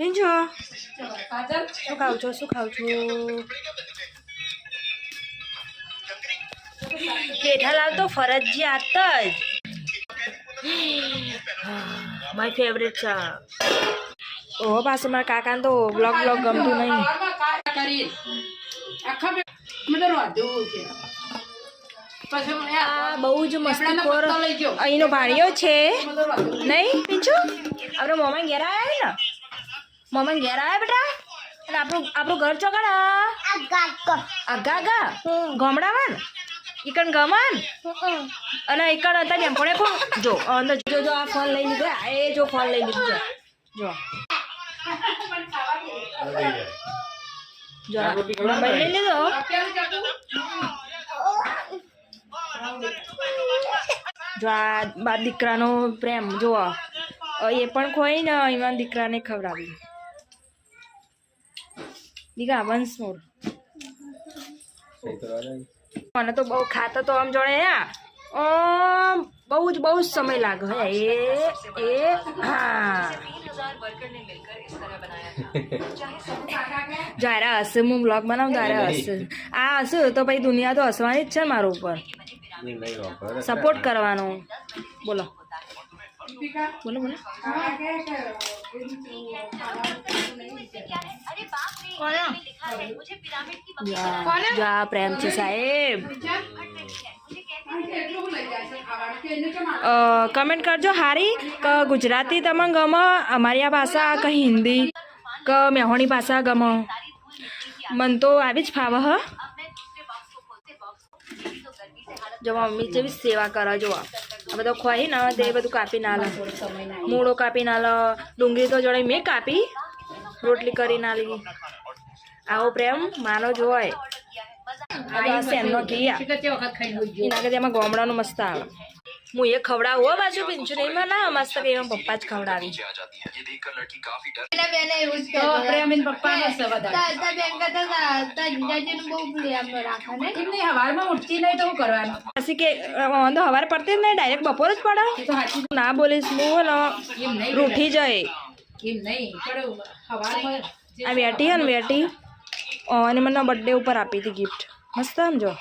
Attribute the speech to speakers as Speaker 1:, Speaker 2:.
Speaker 1: પિંચો શું ખાવ છો જેઠાલાલ તો ફરજિયાત જ માય ફેવરેટ છે ઓહો પાછું મારા કાકાને તો બ્લોગ ગમતું નહીં આ બહુ જ મસ્તીખોર અહીંનો ભાણિયો છે નહીં પીછું આપણે મોમાં ઘેર આવ્યા ને મોમાં ઘેર આવ્યા બેટા અને આપણું ઘર ચોકડા આગા ગમડામાં ઈકણ ગમન અને ઈકણ હતા એમ પણ કોણ જો અંદર જો આ ફોન લઈ લીધો એ જો ફોન લઈ લીધું જો મોબાઈલ લઈ લીધો જો આ બા દીકરાનો પ્રેમ જો એ પણ ખોઈ ને એમાં દીકરાને ખવડાવી દીકરા વંશ મોર મને તો બહુ ખાતા તો આમ જોડે બહુ જ સમય લાગે હે એ હા જ્યારે હશે હું બ્લોગ બનાવું ત્યારે હશે આ હશે તો પછી દુનિયા તો હસવાની જ છે મારા ઉપર સપોર્ટ કરવાનો બોલો જા પ્રેમ છે સાહેબ કમેન્ટ કરજો હારી કે ગુજરાતી તમને ગમે અમારી આ ભાષા કે હિન્દી કે મેહોણી ભાષા ગમે મન તો આવી જ ફાવે હ જો મમ્મી જેવી સેવા કરે જો આ બધો ખોઈ ને તે બધું કાપી ના લે મૂળો કાપી ના લે ડુંગળી તો જોડે મેં કાપી રોટલી કરી ના લી આવો પ્રેમ માનો જ હોય એનો ઘી એના કરતા એમાં ગોમડાનું મસ્ત આવે હું એ ખવડાવું હો બાજુ પિંચુ નહીં માં ના મસ્ત કે એમાં પપ્પા જ ખવડાવી પછી કે હવાર પડતી જ નહીં ડાયરેક્ટ બપોર જ પડે ના બોલીશ હું રૂઠી જાય આ વેટી હે ને વેટી અને મને બર્થડે ઉપર આપી હતી ગિફ્ટ મસ્ત સમજો